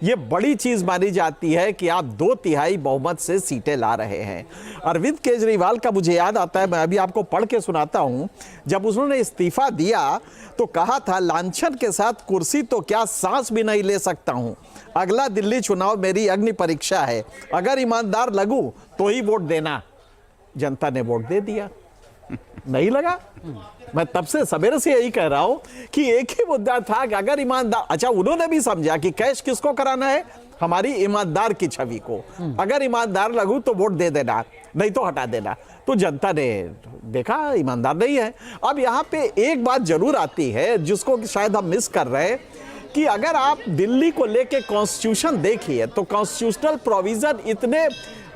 ये बड़ी चीज मानी जाती है कि आप 2/3 बहुमत से सीटें ला रहे हैं। अरविंद केजरीवाल का मुझे याद आता है, मैं अभी आपको पढ़ के सुनाता हूं। जब उन्होंने इस्तीफा दिया तो कहा था, लांछन के साथ कुर्सी तो क्या सांस भी नहीं ले सकता हूं। अगला दिल्ली चुनाव मेरी अग्नि परीक्षा है, अगर ईमानदार लगूं तो ही वोट देना। जनता ने वोट दे दिया, नहीं लगा। मैं तब से सवेरे से यही कह रहा हूं कि एक ही मुद्दा था कि अगर ईमानदार, अच्छा उन्होंने भी समझा कि कैश किसको कराना है, हमारी ईमानदार की छवि को। अगर ईमानदार लगूं तो वोट दे देना, नहीं तो हटा देना। तो जनता ने देखा ईमानदार नहीं है। अब यहां पे एक बात जरूर आती है जिसको शायद हम मिस कर रहे हैं कि अगर आप दिल्ली को लेके कॉन्स्टिट्यूशन देखिए तो कॉन्स्टिट्यूशनल प्रोविजन इतने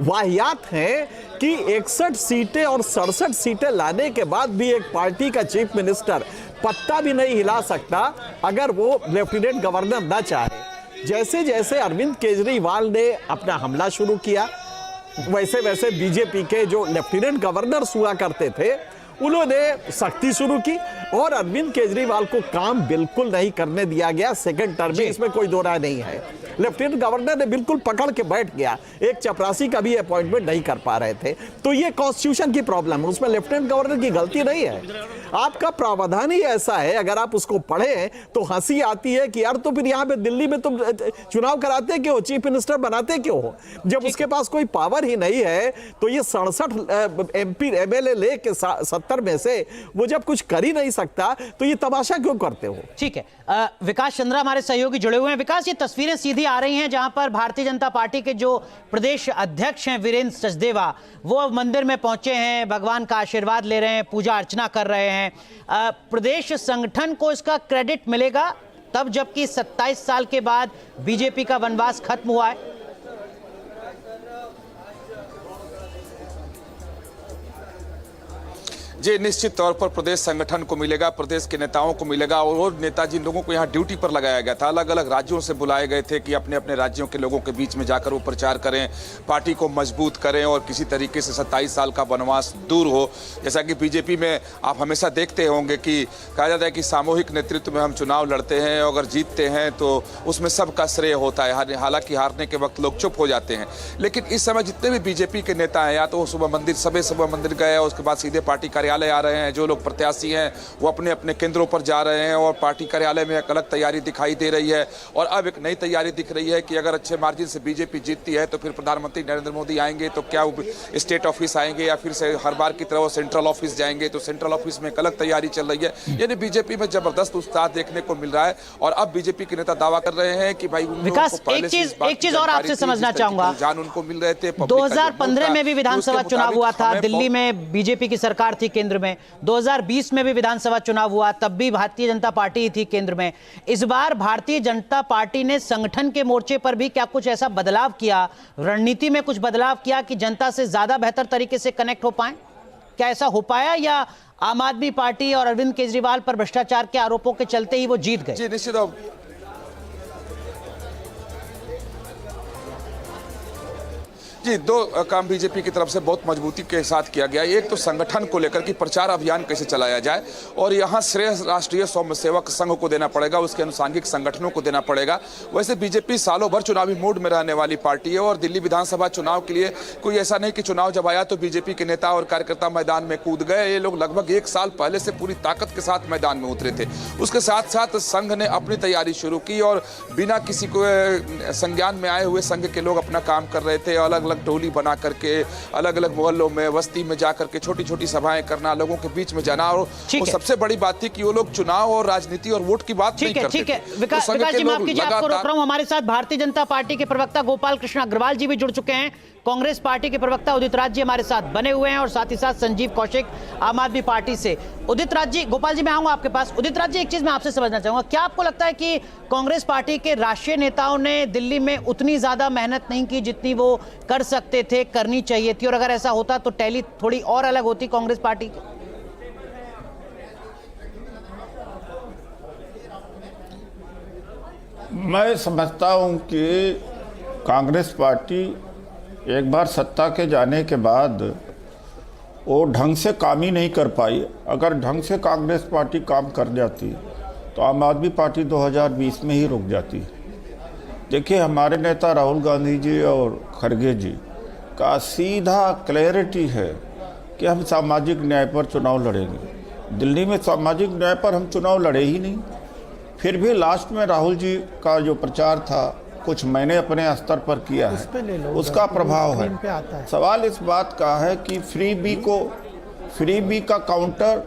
वाहियात हैं कि 61 सीटें और 67 सीटें लाने के बाद भी एक पार्टी का चीफ मिनिस्टर पत्ता भी नहीं हिला सकता अगर वो लेफ्टिनेंट गवर्नर ना चाहे। जैसे जैसे अरविंद केजरीवाल ने अपना हमला शुरू किया, वैसे वैसे बीजेपी के जो लेफ्टिनेंट गवर्नर हुआ करते थे उन्होंने सख्ती शुरू की और अरविंद केजरीवाल को काम बिल्कुल नहीं करने दिया गया सेकंड टर्म में, इसमें कोई दो राय नहीं है। लेफ्टिनेंट गवर्नर ने बिल्कुल पकड़ के बैठ गया, एक चपरासी का भी अपॉइंटमेंट नहीं कर पा रहे थे। तो ये कॉन्स्टिट्यूशन की प्रॉब्लम है, उसमें लेफ्टिनेंट गवर्नर की गलती नहीं है। आपका प्रावधान ही ऐसा है, अगर आप उसको पढ़े तो हंसी आती है कि यार तो फिर यहाँ पे दिल्ली में तुम चुनाव कराते क्यों, चीफ मिनिस्टर बनाते क्यों हो, जब उसके पास कोई पावर ही नहीं है। तो ये 67 MP MLA लेके 70 में से वो जब कुछ कर ही नहीं सकता तो ये तमाशा क्यों करते हो। ठीक है, विकास चंद्रा हमारे सहयोगी जुड़े हुए हैं। विकास, ये तस्वीरें सीधी आ रही हैं जहां पर भारतीय जनता पार्टी के जो प्रदेश अध्यक्ष हैं वीरेंद्र सचदेवा, वो मंदिर में पहुंचे हैं, भगवान का आशीर्वाद ले रहे हैं, पूजा अर्चना कर रहे हैं। प्रदेश संगठन को इसका क्रेडिट मिलेगा तब जबकि 27 साल के बाद बीजेपी का वनवास खत्म हुआ है। जी, निश्चित तौर पर प्रदेश संगठन को मिलेगा, प्रदेश के नेताओं को मिलेगा। और नेताजी लोगों को यहाँ ड्यूटी पर लगाया गया था, अलग अलग राज्यों से बुलाए गए थे कि अपने अपने राज्यों के लोगों के बीच में जाकर वो प्रचार करें, पार्टी को मजबूत करें और किसी तरीके से 27 साल का वनवास दूर हो। जैसा कि बीजेपी में आप हमेशा देखते होंगे कि कहा जाता है कि सामूहिक नेतृत्व में हम चुनाव लड़ते हैं, अगर जीतते हैं तो उसमें सबका श्रेय होता है, हालांकि हारने के वक्त लोग चुप हो जाते हैं। लेकिन इस समय जितने भी बीजेपी के नेता हैं, या तो वो सुबह मंदिर गए, उसके बाद सीधे पार्टी कार्यालय आ रहे हैं। जो लोग प्रत्याशी हैं वो अपने अपने केंद्रों पर जा रहे हैं और पार्टी कार्यालय में एक अलग तैयारी दिखाई दे रही है। और अब एक नई तैयारी दिख रही है कि अगर अच्छे मार्जिन से बीजेपी जीतती है तो फिर प्रधानमंत्री नरेंद्र मोदी आएंगे तो क्या वो स्टेट ऑफिस आएंगे या फिर से हर बार की तरह वो सेंट्रल ऑफिस जाएंगे। तो सेंट्रल ऑफिस में एक अलग तैयारी चल रही है, यानी बीजेपी में जबरदस्त उत्साह देखने को मिल रहा है। और अब बीजेपी के नेता दावा कर रहे हैं कि भाई विकास, एक चीज और आपसे समझना चाहूंगा, जान उनको मिल रहे थे। 2015 में भी विधानसभा चुनाव हुआ था, दिल्ली में बीजेपी की सरकार थी केंद्र में। 2020 में भी विधानसभा चुनाव हुआ, तब भी भारतीय जनता पार्टी थी केंद्र में। इस बार भारतीय जनता पार्टी ने संगठन के मोर्चे पर भी क्या कुछ ऐसा बदलाव किया, रणनीति में कुछ बदलाव किया कि जनता से ज्यादा बेहतर तरीके से कनेक्ट हो पाए? क्या ऐसा हो पाया या आम आदमी पार्टी और अरविंद केजरीवाल पर भ्रष्टाचार के आरोपों के चलते ही वो जीत गए? जी, निश्चित। जी, दो काम बीजेपी की तरफ से बहुत मजबूती के साथ किया गया। एक तो संगठन को लेकर कि प्रचार अभियान कैसे चलाया जाए, और यहाँ श्रेय राष्ट्रीय स्वयंसेवक संघ को देना पड़ेगा, उसके अनुसांगिक संगठनों को देना पड़ेगा। वैसे बीजेपी सालों भर चुनावी मूड में रहने वाली पार्टी है और दिल्ली विधानसभा चुनाव के लिए कोई ऐसा नहीं कि चुनाव जब आया तो बीजेपी के नेता और कार्यकर्ता मैदान में कूद गए। ये लोग लगभग 1 साल पहले से पूरी ताकत के साथ मैदान में उतरे थे। उसके साथ साथ संघ ने अपनी तैयारी शुरू की और बिना किसी को संज्ञान में आए हुए संघ के लोग अपना काम कर रहे थे। अलग अलग टोली बना करके अलग अलग मोहल्लों में, बस्ती में जाकर के छोटी छोटी सभाएं करना, लोगों के बीच में जाना। और वो सबसे बड़ी बात थी कि वो लोग चुनाव और राजनीति और वोट की बात नहीं करते। ठीक है, विकास जी, माफ कीजिए, आपको रोक रहा हूं। हमारे साथ भारतीय जनता पार्टी के प्रवक्ता गोपाल कृष्ण अग्रवाल जी भी जुड़ चुके हैं। कांग्रेस पार्टी के प्रवक्ता उदित राज जी हमारे साथ बने हुए हैं और साथ ही साथ संजीव कौशिक आम आदमी पार्टी से। उदित राज जी, गोपाल जी मैं आऊंगा आपके पास। उदित राज जी, एक चीज मैं आपसे समझना चाहूंगा, क्या आपको लगता है कि कांग्रेस पार्टी के राष्ट्रीय नेताओं ने दिल्ली में उतनी ज्यादा मेहनत नहीं की जितनी वो कर सकते थे, करनी चाहिए थी, और अगर ऐसा होता तो टैली थोड़ी और अलग होती कांग्रेस पार्टी की? मैं समझता हूं कि कांग्रेस पार्टी एक बार सत्ता के जाने के बाद वो ढंग से काम ही नहीं कर पाई। अगर ढंग से कांग्रेस पार्टी काम कर जाती तो आम आदमी पार्टी 2020 में ही रुक जाती। देखिए, हमारे नेता राहुल गांधी जी और खड़गे जी का सीधा क्लैरिटी है कि हम सामाजिक न्याय पर चुनाव लड़ेंगे। दिल्ली में सामाजिक न्याय पर हम चुनाव लड़े ही नहीं, फिर भी लास्ट में राहुल जी का जो प्रचार था कुछ मैंने अपने स्तर पर किया है, उसका प्रभाव है। सवाल इस बात का है कि फ्री बी का काउंटर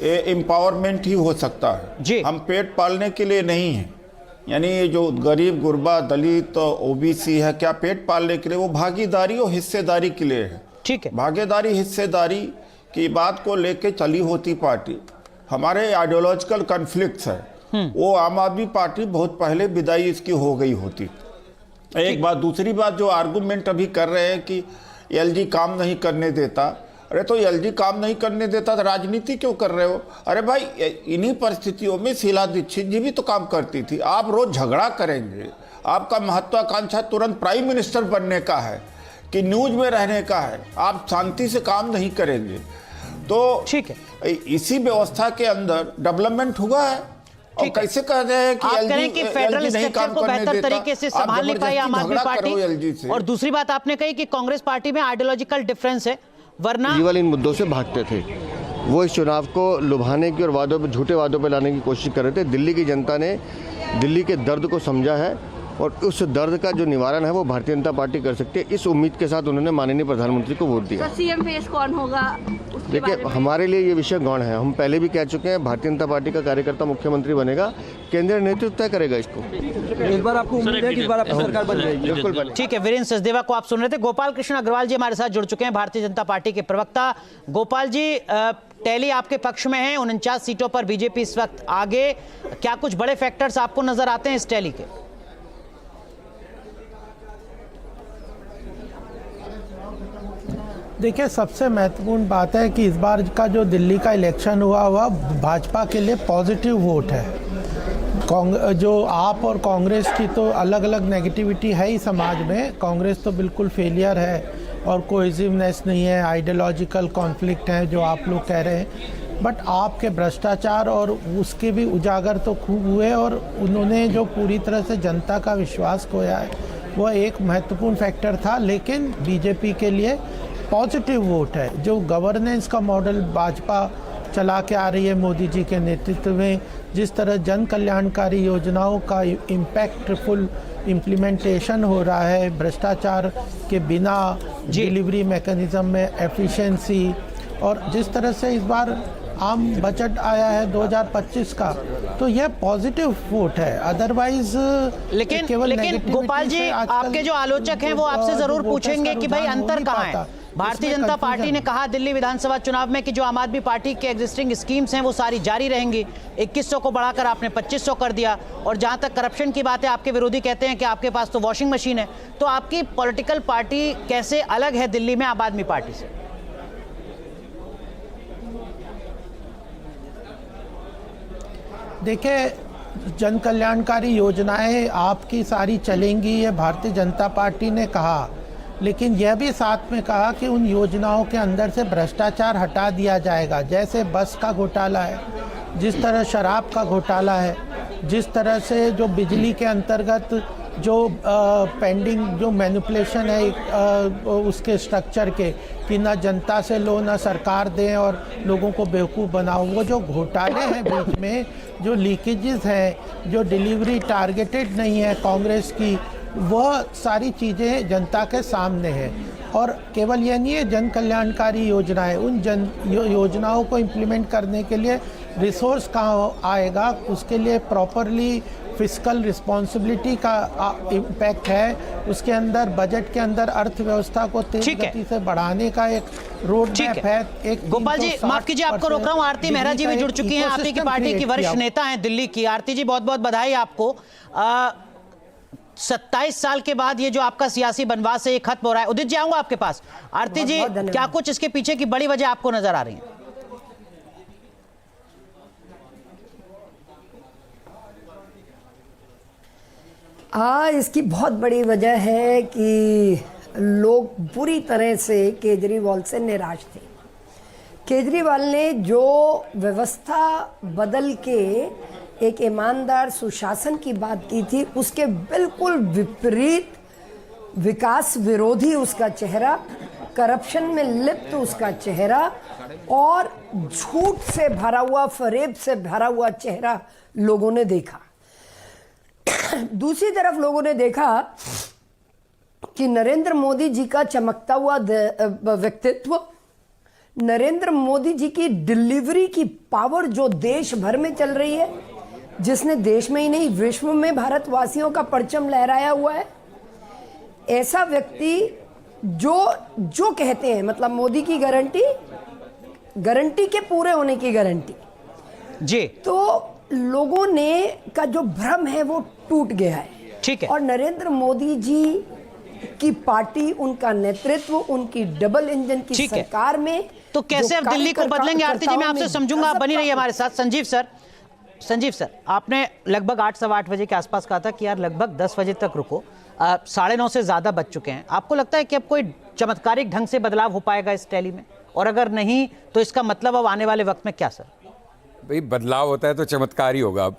एम्पावरमेंट ही हो सकता है। हम पेट पालने के लिए नहीं है, यानी ये जो गरीब गुरबा दलित ओबीसी है, क्या पेट पालने के लिए, वो भागीदारी और हिस्सेदारी के लिए है। ठीक है, भागीदारी हिस्सेदारी की बात को लेके चली होती पार्टी। हमारे आइडियोलॉजिकल कॉन्फ्लिक्ट्स है, वो आम आदमी पार्टी बहुत पहले विदाई इसकी हो गई होती। एक बात। दूसरी बात, जो आर्गुमेंट अभी कर रहे हैं कि एलजी काम नहीं करने देता, अरे तो एलजी काम नहीं करने देता तो राजनीति क्यों कर रहे हो? अरे भाई, इन्हीं परिस्थितियों में शीला दीक्षित जी भी तो काम करती थी। आप रोज झगड़ा करेंगे, आपका महत्वाकांक्षा तुरंत प्राइम मिनिस्टर बनने का है कि न्यूज में रहने का है, आप शांति से काम नहीं करेंगे। तो ठीक है, इसी व्यवस्था के अंदर डेवलपमेंट हुआ है। और कैसे कह रहे हैं कि आप करें कि फेडरल स्ट्रक्चर को बेहतर तरीके से संभाल नहीं पाई आम आदमी पार्टी। और दूसरी बात आपने कही कि कांग्रेस पार्टी में आइडियोलॉजिकल डिफरेंस है, वरना केवल इन मुद्दों से भागते थे। वो इस चुनाव को लुभाने की और वादों पे, झूठे वादों पे लाने की कोशिश कर रहे थे। दिल्ली की जनता ने दिल्ली के दर्द को समझा है और उस दर्द का जो निवारण है वो भारतीय जनता पार्टी कर सकती है। इस उम्मीद के साथ उन्होंने माननीय प्रधानमंत्री को वोट दिया। सीएम फेस कौन होगा? देखिए, हमारे लिए ये विषय गौण है। हम पहले भी कह चुके हैं, भारतीय जनता पार्टी का कार्यकर्ता मुख्यमंत्री बनेगा, केंद्रीय नेतृत्व तय करेगा इसको। इस बार आपको उम्मीद है कि इस बार आपकी सरकार बन जाएगी? बिल्कुल बने। ठीक है, वीरेंद्र सचदेवा को आप सुन रहे थे। गोपाल कृष्ण अग्रवाल जी हमारे साथ जुड़ चुके हैं, भारतीय जनता पार्टी के प्रवक्ता। गोपाल जी, टैली आपके पक्ष में है, 49 सीटों पर बीजेपी इस वक्त आगे। क्या कुछ बड़े फैक्टर्स आपको नजर आते हैं इस टैली के? देखिए, सबसे महत्वपूर्ण बात है कि इस बार का जो दिल्ली का इलेक्शन हुआ भाजपा के लिए पॉजिटिव वोट है। जो आप और कांग्रेस की तो अलग अलग नेगेटिविटी है ही समाज में। कांग्रेस तो बिल्कुल फेलियर है और कोहेसिवनेस नहीं है, आइडियोलॉजिकल कॉन्फ्लिक्ट है जो आप लोग कह रहे हैं। बट आपके भ्रष्टाचार और उसके भी उजागर तो खूब हुए, और उन्होंने जो पूरी तरह से जनता का विश्वास खोया है वो एक महत्वपूर्ण फैक्टर था। लेकिन बीजेपी के लिए पॉजिटिव वोट है। जो गवर्नेंस का मॉडल भाजपा चला के आ रही है मोदी जी के नेतृत्व में, जिस तरह जन कल्याणकारी योजनाओं का इम्पैक्टफुल इम्प्लीमेंटेशन हो रहा है, भ्रष्टाचार के बिना डिलीवरी मैकेनिज्म में एफिशिएंसी, और जिस तरह से इस बार आम बजट आया है 2025 का, तो यह पॉजिटिव वोट है। अदरवाइज लेकिन गोपाल जी, आपके जो आलोचक हैं वो आपसे जरूर पूछेंगे कि भाई अंतर कहाँ है। भारतीय जनता पार्टी ने कहा दिल्ली विधानसभा चुनाव में कि जो आम आदमी पार्टी के एग्जिस्टिंग स्कीम्स हैं वो सारी जारी रहेंगी। 2100 को बढ़ाकर आपने 2500 कर दिया। और जहां तक करप्शन की बात है, आपके विरोधी कहते हैं कि आपके पास तो वॉशिंग मशीन है। तो आपकी पॉलिटिकल पार्टी कैसे अलग है दिल्ली में आम आदमी पार्टी से? देखिए, जन कल्याणकारी योजनाएं आपकी सारी चलेंगी, ये भारतीय जनता पार्टी ने कहा। लेकिन यह भी साथ में कहा कि उन योजनाओं के अंदर से भ्रष्टाचार हटा दिया जाएगा। जैसे बस का घोटाला है, जिस तरह शराब का घोटाला है, जिस तरह से जो बिजली के अंतर्गत जो पेंडिंग जो मैनिपुलेशन है उसके स्ट्रक्चर के, कि ना जनता से लो ना सरकार दें और लोगों को बेवकूफ़ बनाओ, वो जो घोटाले हैं बीच में, जो लीकेजेस हैं, जो डिलीवरी टारगेटेड नहीं है कांग्रेस की, वह सारी चीज़ें जनता के सामने हैं। और केवल ये नहीं है जन कल्याणकारी योजनाएं, उन योजनाओं को इम्प्लीमेंट करने के लिए रिसोर्स कहाँ आएगा, उसके लिए प्रॉपरली फिस्कल रिस्पॉन्सिबिलिटी का इम्पैक्ट है। उसके अंदर बजट के अंदर अर्थव्यवस्था को तेज गति से बढ़ाने का एक रोड मैप है। एक गोपाल जी, माफ कीजिए आपको रोक रहा हूँ। आरती मेहरा जी भी जुड़ चुकी हैं, आपकी पार्टी की वरिष्ठ नेता हैं दिल्ली की। आरती जी, बहुत बहुत बधाई आपको। 27 साल के बाद ये जो आपका सियासी बनवास है ये खत्म हो रहा है। उदित जी, आऊंगा आपके पास। आरती जी, क्या कुछ इसके पीछे की बड़ी वजह आपको नजर आ रही है? इसकी बहुत बड़ी वजह है कि लोग पूरी तरह से केजरीवाल से निराश थे। केजरीवाल ने जो व्यवस्था बदल के एक ईमानदार सुशासन की बात की थी, उसके बिल्कुल विपरीत विकास विरोधी उसका चेहरा, करप्शन में लिप्त उसका चेहरा और झूठ से भरा हुआ, फरेब से भरा हुआ चेहरा लोगों ने देखा। दूसरी तरफ लोगों ने देखा कि नरेंद्र मोदी जी का चमकता हुआ व्यक्तित्व, नरेंद्र मोदी जी की डिलीवरी की पावर जो देश भर में चल रही है, जिसने देश में ही नहीं विश्व में भारतवासियों का परचम लहराया हुआ है, ऐसा व्यक्ति जो कहते हैं, मतलब मोदी की गारंटी के पूरे होने की गारंटी जी, तो लोगों ने का जो भ्रम है वो टूट गया है। ठीक है। और नरेंद्र मोदी जी की पार्टी, उनका नेतृत्व, उनकी डबल इंजन की सरकार में तो कैसे अब दिल्ली को बदलेंगे? आरती जी, मैं आपसे समझूंगा, आप बनी रहिए हमारे साथ। संजीव सर, आपने लगभग 8 सवा 8 बजे के आसपास कहा था कि यार लगभग 10 बजे तक रुको, 9:30 से ज्यादा बज चुके हैं। आपको लगता है कि अब कोई चमत्कारिक ढंग से बदलाव हो पाएगा इस टैली में, और अगर नहीं तो इसका मतलब अब आने वाले वक्त में क्या? सर भाई, बदलाव होता है तो चमत्कार ही होगा अब।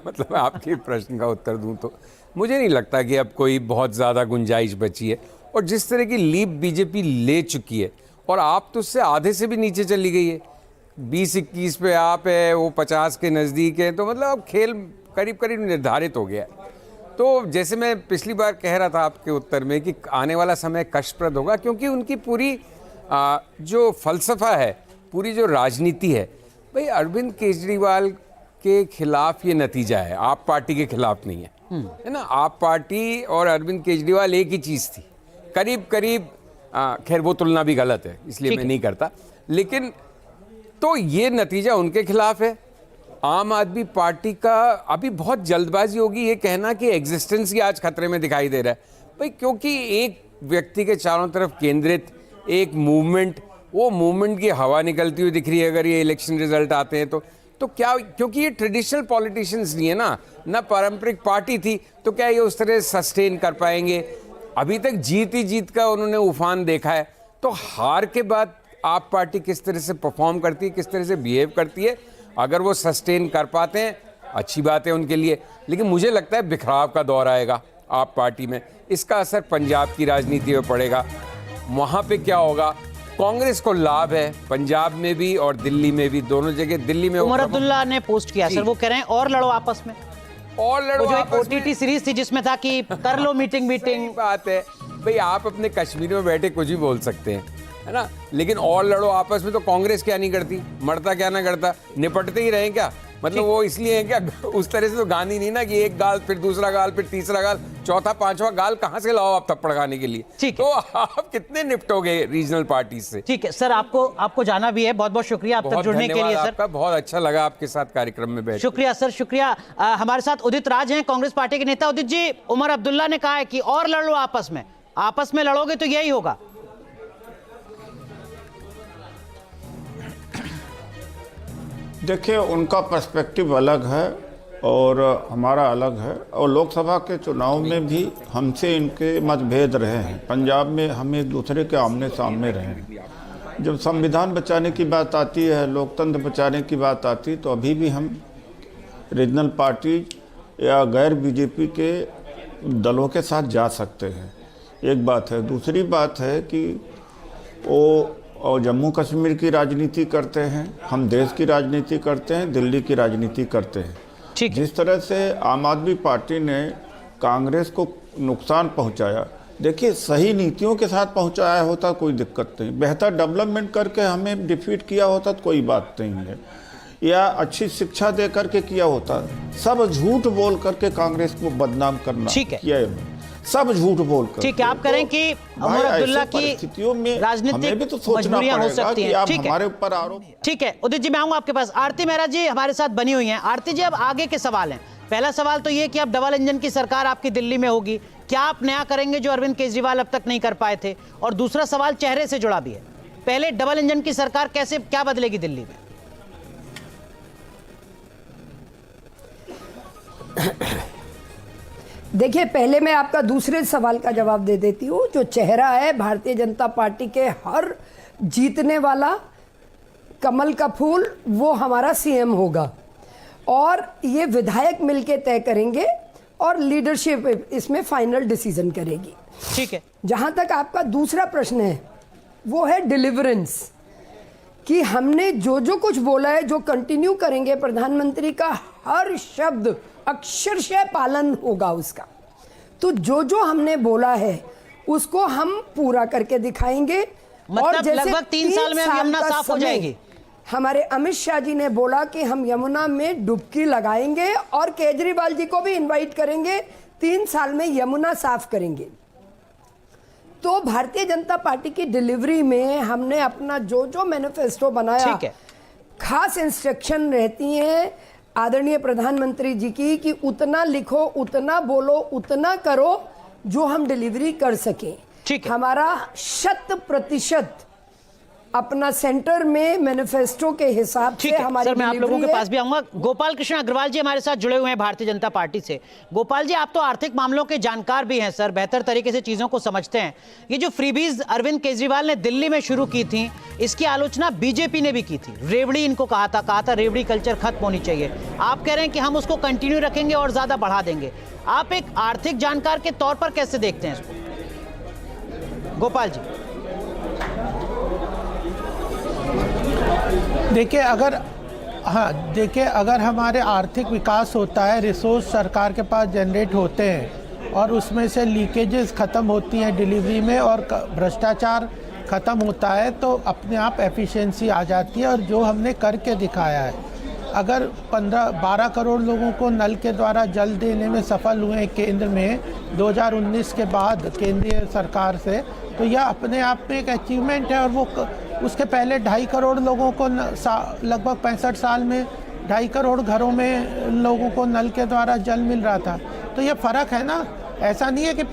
मतलब आपके प्रश्न का उत्तर दूं तो मुझे नहीं लगता कि अब कोई बहुत ज़्यादा गुंजाइश बची है, और जिस तरह की लीप बीजेपी ले चुकी है, और आप तो उससे आधे से भी नीचे चली गई है, 20-21 पे आप है, वो 50 के नज़दीक है, तो मतलब अब खेल करीब करीब निर्धारित हो गया है। तो जैसे मैं पिछली बार कह रहा था आपके उत्तर में कि आने वाला समय कष्टप्रद होगा, क्योंकि उनकी पूरी जो फलसफा है, पूरी जो राजनीति है, भाई अरविंद केजरीवाल के खिलाफ ये नतीजा है, आप पार्टी के खिलाफ नहीं है ना। आप पार्टी और अरविंद केजरीवाल एक ही चीज़ थी करीब करीब। खैर वो तुलना भी गलत है, इसलिए मैं नहीं करता, लेकिन तो ये नतीजा उनके खिलाफ है। आम आदमी पार्टी का अभी बहुत जल्दबाजी होगी ये कहना कि एग्जिस्टेंस ही आज खतरे में दिखाई दे रहा है भाई, क्योंकि एक व्यक्ति के चारों तरफ केंद्रित एक मूवमेंट, वो मूवमेंट की हवा निकलती हुई दिख रही है अगर ये इलेक्शन रिजल्ट आते हैं तो क्या, क्योंकि ये ट्रेडिशनल पॉलिटिशियंस नहीं है ना पारंपरिक पार्टी थी, तो क्या ये उस तरह सस्टेन कर पाएंगे? अभी तक जीत ही जीत का उन्होंने उफान देखा है, तो हार के बाद आप पार्टी किस तरह से परफॉर्म करती है, किस तरह से बिहेव करती है, अगर वो सस्टेन कर पाते हैं अच्छी बात है उनके लिए, लेकिन मुझे लगता है बिखराव का दौर आएगा आप पार्टी में। इसका असर पंजाब की राजनीति में पड़ेगा। वहाँ पे क्या होगा? कांग्रेस को लाभ है पंजाब में भी और दिल्ली में भी, दोनों जगह। दिल्ली में उमर अब्दुल्ला ने पोस्ट किया सर, वो कह रहे हैं और लड़ो आपस में, और लड़ो। वो जो एक ओटीटी सीरीज थी जिसमें था कि कर लो मीटिंग। बात है भाई, आप अपने कश्मीर में बैठे कुछ भी बोल सकते हैं, है ना, लेकिन और लड़ो आपस में तो कांग्रेस क्या नहीं करती, मरता क्या ना करता, निपटते ही रहे क्या? मतलब वो इसलिए है क्या? उस तरह से तो गांधी नहीं ना कि एक गाल फिर दूसरा गाल फिर तीसरा गाल चौथा पांचवा गाल कहां से लाओ आप थप्पड़ खाने के लिए? ठीक है, तो आप कितने निपटोगे रीजनल पार्टी से? ठीक है सर, आपको जाना भी है। बहुत बहुत शुक्रिया आप तक जुड़ने के लिए सर। आपका बहुत अच्छा लगा आपके साथ कार्यक्रम में बैठ। शुक्रिया सर, शुक्रिया। हमारे साथ उदित राज हैं, कांग्रेस पार्टी के नेता। उदित जी, उमर अब्दुल्ला ने कहा है कि और लड़ लो आपस में लड़ोगे तो यही होगा। देखिए, उनका पर्सपेक्टिव अलग है और हमारा अलग है, और लोकसभा के चुनाव में भी हमसे इनके मतभेद रहे हैं। पंजाब में हम एक दूसरे के आमने सामने रहे हैं। जब संविधान बचाने की बात आती है, लोकतंत्र बचाने की बात आती है, तो अभी भी हम रीजनल पार्टी या गैर बीजेपी के दलों के साथ जा सकते हैं, एक बात है। दूसरी बात है कि वो और जम्मू कश्मीर की राजनीति करते हैं, हम देश की राजनीति करते हैं, दिल्ली की राजनीति करते हैं। जिस तरह से आम आदमी पार्टी ने कांग्रेस को नुकसान पहुंचाया, देखिए सही नीतियों के साथ पहुंचाया होता कोई दिक्कत नहीं, बेहतर डेवलपमेंट करके हमें डिफीट किया होता तो कोई बात नहीं है, या अच्छी शिक्षा दे करके किया होता। सब झूठ बोल करके कांग्रेस को बदनाम करना किया है, सब झूठ बोलकर। ठीक है, आप करें कि उमर अब्दुल्ला की स्थितियों में राजनीतिक भी तो सोचना हो सकती है। आप हमारे ऊपर आरोप। ठीक है उदित जी, मैं आऊंगा आपके पास। आरती मेहरा जी हमारे साथ बनी हुई हैं। आरती जी, अब आगे के सवाल हैं। पहला सवाल तो ये कि अब डबल इंजन की सरकार आपकी दिल्ली में होगी, क्या आप नया करेंगे जो अरविंद केजरीवाल अब तक नहीं कर पाए थे? और दूसरा सवाल चेहरे से जुड़ा भी है। पहले, डबल इंजन की सरकार कैसे, क्या बदलेगी दिल्ली में? देखिए, पहले मैं आपका दूसरे सवाल का जवाब दे देती हूँ। जो चेहरा है भारतीय जनता पार्टी के हर जीतने वाला कमल का फूल, वो हमारा सीएम होगा। और ये विधायक मिलके तय करेंगे और लीडरशिप इसमें फाइनल डिसीजन करेगी। ठीक है। जहां तक आपका दूसरा प्रश्न है वो है डिलीवरेंस, कि हमने जो जो कुछ बोला है, जो कंटिन्यू करेंगे, प्रधानमंत्री का हर शब्द अक्षरशः पालन होगा उसका। तो जो जो हमने बोला है उसको हम पूरा करके दिखाएंगे। मतलब लगभग 3 साल में यमुना साफ हो जाएगी। हमारे अमित शाह जी ने बोला कि हम यमुना में डुबकी लगाएंगे और केजरीवाल जी को भी इनवाइट करेंगे, 3 साल में यमुना साफ करेंगे। तो भारतीय जनता पार्टी की डिलीवरी में हमने अपना जो जो मैनिफेस्टो बनाया, ठीक है, खास इंस्ट्रक्शन रहती हैं आदरणीय प्रधानमंत्री जी की कि उतना लिखो, उतना बोलो, उतना करो जो हम डिलीवरी कर सकें। ठीक है। हमारा 100% अपना सेंटर में मैनिफेस्टो के हिसाब से हमारी सर, मैं आप लोगों के डिलीवरी पास भी आऊंगा। गोपाल कृष्ण अग्रवाल जी हमारे साथ जुड़े हुए हैं भारतीय जनता पार्टी से। गोपाल जी, आप तो आर्थिक मामलों के जानकार भी हैं सर, बेहतर तरीके से चीजों को समझते हैं। ये जो फ्रीबीज अरविंद केजरीवाल ने दिल्ली में शुरू की थी, इसकी आलोचना बीजेपी ने भी की थी। रेवड़ी इनको कहा था रेवड़ी कल्चर खत्म होनी चाहिए। आप कह रहे हैं कि हम उसको कंटिन्यू रखेंगे और ज्यादा बढ़ा देंगे। आप एक आर्थिक जानकार के तौर पर कैसे देखते हैं इसको, गोपाल जी? देखिए अगर हमारे आर्थिक विकास होता है, रिसोर्स सरकार के पास जनरेट होते हैं और उसमें से लीकेजेस ख़त्म होती हैं डिलीवरी में और भ्रष्टाचार ख़त्म होता है, तो अपने आप एफिशिएंसी आ जाती है। और जो हमने करके दिखाया है, अगर 15-12 करोड़ लोगों को नल के द्वारा जल देने में सफल हुए केंद्र में 2019 के बाद केंद्रीय सरकार से, तो यह अपने आप में एक अचीवमेंट है। और वो उसके पहले 2.5 करोड़ लोगों को लगभग 65 साल में 2.5 करोड़ घरों में लोगों को नल के द्वारा जल मिल रहा था। तो ये फ़र्क है ना, ऐसा नहीं है कि